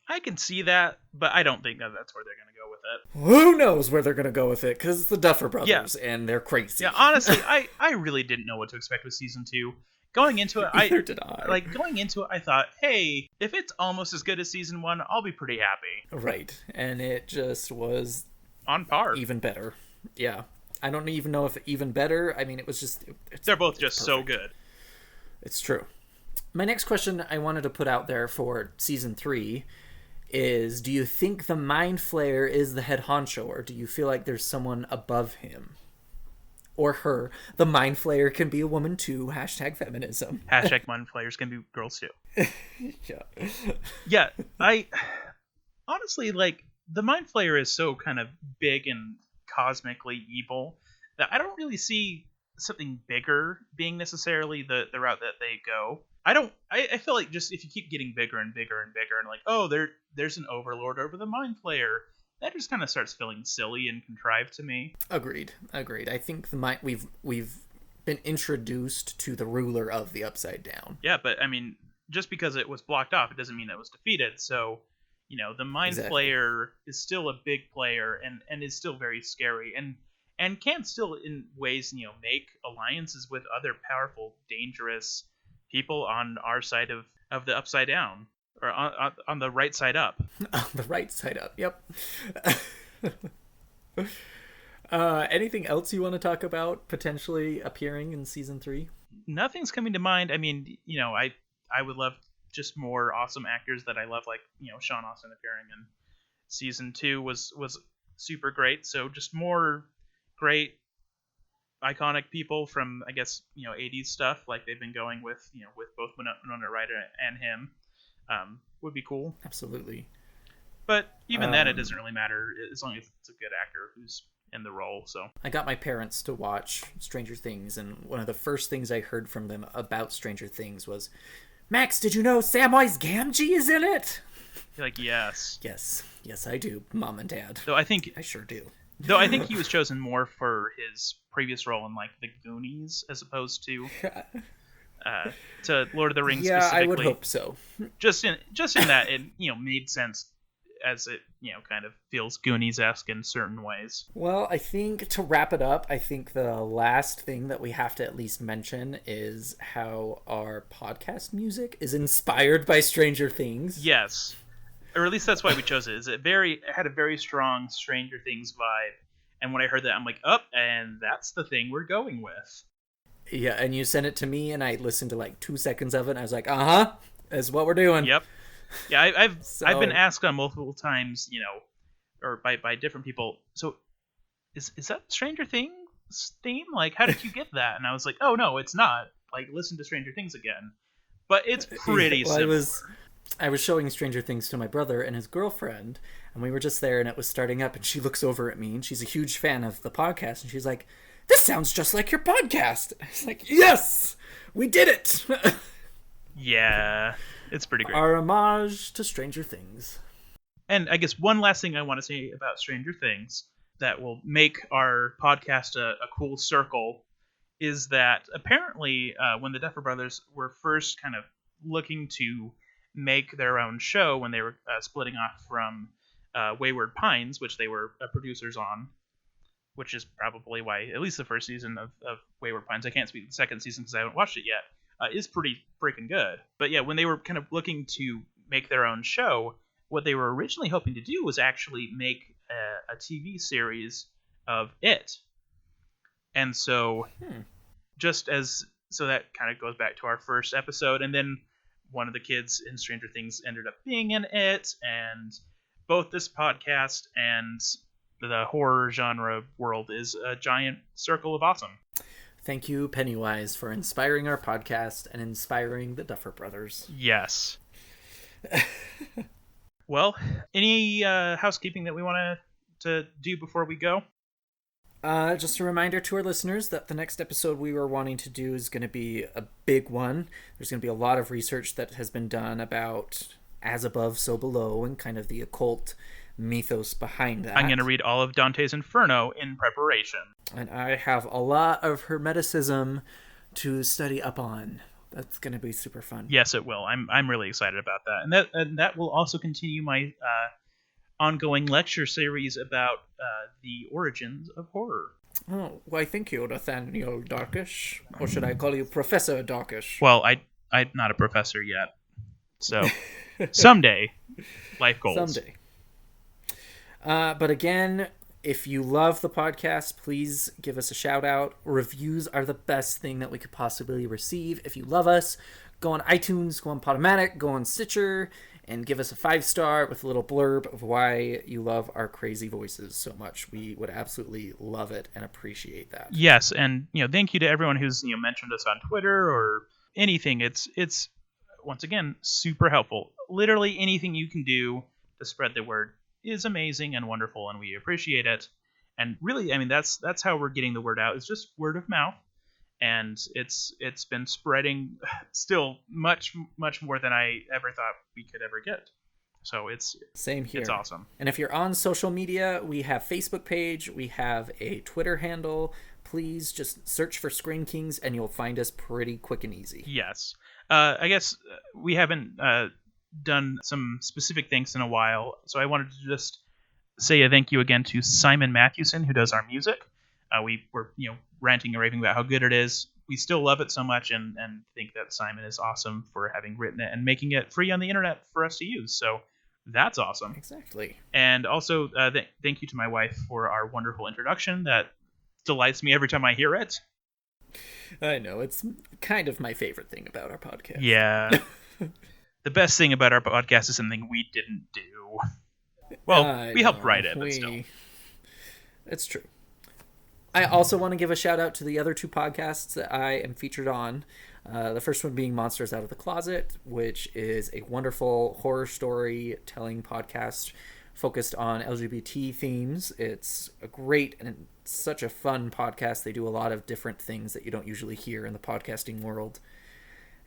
I can see that, but I don't think that's where they're going to go with it. Who knows where they're going to go with it, because it's the Duffer Brothers, and they're crazy. Yeah, honestly, I really didn't know what to expect with season 2. Going into it, Neither did I. Going into it, I thought, hey, if it's almost as good as season 1, I'll be pretty happy. Right, and it just was on par. Even better. Yeah. I don't even know if even better. I mean, it was just... They're both just perfect. So good. It's true. My next question I wanted to put out there for season 3 is, do you think the Mind Flayer is the head honcho, or do you feel like there's someone above him? Or her. The Mind Flayer can be a woman too. # feminism. # Mind Flayers can be girls too. Yeah. Yeah, I... Honestly, the Mind Flayer is so kind of big and cosmically evil that I don't really see something bigger being necessarily the route that they go. I feel like just if you keep getting bigger and bigger and bigger and oh, there's an overlord over the Mind Flayer, that just kind of starts feeling silly and contrived to me. Agreed. I think we've been introduced to the ruler of the Upside Down. Yeah, but I mean, just because it was blocked off, it doesn't mean it was defeated. So, the Mind Flayer is still a big player and is still very scary and can still in ways make alliances with other powerful, dangerous people on our side of the Upside Down, or on the right side up. On the right side up, yep. Anything else you want to talk about potentially appearing in season 3? Nothing's coming to mind. I mean, I would love just more awesome actors that I love, like Sean Austin appearing in season 2 was super great. So just more great iconic people from, I guess, 80s stuff, like they've been going with with both Winona Ryder and him, would be cool. Absolutely. But even then, it doesn't really matter as long as it's a good actor who's in the role. So I got my parents to watch Stranger Things, and one of the first things I heard from them about Stranger Things was, "Max, did you know Samwise Gamgee is in it?" You're like, yes, I do, Mom and Dad. So I think I sure do. Though I think he was chosen more for his previous role in the Goonies as opposed to Lord of the Rings. Yeah, specifically. I would hope so. Just in that it made sense, as it kind of feels Goonies-esque in certain ways. Well, I think to wrap it up, I think the last thing that we have to at least mention is how our podcast music is inspired by Stranger Things. Yes. Or at least that's why we chose it. It had a very strong Stranger Things vibe. And when I heard that, I'm like, and that's the thing we're going with. Yeah, and you sent it to me, and I listened to 2 seconds of it, and I was like, that's what we're doing. Yep. Yeah, I've been asked on multiple times, or by different people, so is that Stranger Things theme? How did you get that? And I was like, oh, no, it's not. like listen to Stranger Things again. But it's pretty similar. I was showing Stranger Things to my brother and his girlfriend, and we were just there, and it was starting up, and she looks over at me, and she's a huge fan of the podcast, and she's like, "This sounds just like your podcast." I was like, "Yes, we did it!" Yeah, it's pretty great. Our homage to Stranger Things. And I guess one last thing I want to say about Stranger Things that will make our podcast a cool circle is that apparently when the Duffer Brothers were first kind of looking to make their own show when they were splitting off from Wayward Pines, which they were producers on, which is probably why at least the first season of Wayward Pines, I can't speak the second season because I haven't watched it yet, is pretty freaking good. But yeah, when they were kind of looking to make their own show, what they were originally hoping to do was actually make a TV series of it. And so so that kind of goes back to our first episode, and then one of the kids in Stranger Things ended up being in it, and both this podcast and the horror genre world is a giant circle of awesome. Thank you, Pennywise, for inspiring our podcast and inspiring the Duffer Brothers. Yes. Well, any housekeeping that we want to do before we go? Just a reminder to our listeners that the next episode we were wanting to do is going to be a big one. There's going to be a lot of research that has been done about As Above, So Below, and kind of the occult mythos behind that. I'm going to read all of Dante's Inferno in preparation. And I have a lot of Hermeticism to study up on. That's going to be super fun. Yes, it will. I'm really excited about that. And that will also continue my ongoing lecture series about the origins of horror. Oh, why thank you, Nathaniel Darkish. Or should I call you Professor Darkish? Well, I'm not a professor yet. So, someday, life goals. Someday. But again, if you love the podcast, please give us a shout out. Reviews are the best thing that we could possibly receive. If you love us, go on iTunes, go on Podomatic, go on Stitcher, and give us a 5-star with a little blurb of why you love our crazy voices so much. We would absolutely love it and appreciate that. Yes, and thank you to everyone who's mentioned us on Twitter or anything. It's once again super helpful. Literally anything you can do to spread the word is amazing and wonderful, and we appreciate it. And really, I mean, that's how we're getting the word out. It's just word of mouth, and it's been spreading still much more than I ever thought we could ever get. So it's same here. It's awesome. And if you're on social media, we have Facebook page, we have a Twitter handle. Please just search for Screen Kings, and you'll find us pretty quick and easy. Yes. I guess we haven't done some specific things in a while, so I wanted to just say a thank you again to Simon Mathewson, who does our music. We were ranting and raving about how good it is. We still love it so much, and think that Simon is awesome for having written it and making it free on the internet for us to use. So that's awesome. Exactly. And also thank you to my wife for our wonderful introduction that delights me every time I hear it. I know, it's kind of my favorite thing about our podcast. Yeah. The best thing about our podcast is something we didn't do. Well, we helped write it, but still. It's true. I also want to give a shout out to the other 2 podcasts that I am featured on. The first one being Monsters Out of the Closet, which is a wonderful horror story telling podcast focused on LGBT themes. It's a great and such a fun podcast. They do a lot of different things that you don't usually hear in the podcasting world.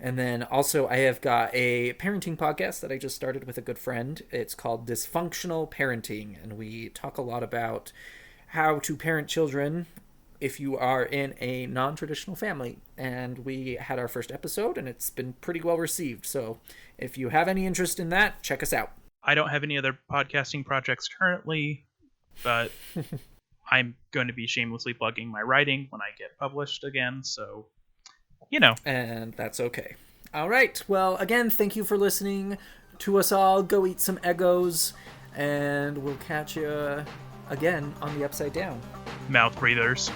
And then also I have got a parenting podcast that I just started with a good friend. It's called Dysfunctional Parenting, and we talk a lot about how to parent children if you are in a non-traditional family. And we had our first episode, and it's been pretty well received. So if you have any interest in that, check us out. I don't have any other podcasting projects currently, but I'm going to be shamelessly plugging my writing when I get published again, so And that's okay. All right. Well, again, thank you for listening to us all. Go eat some Eggos, and we'll catch you again on the Upside Down. Mouth breathers.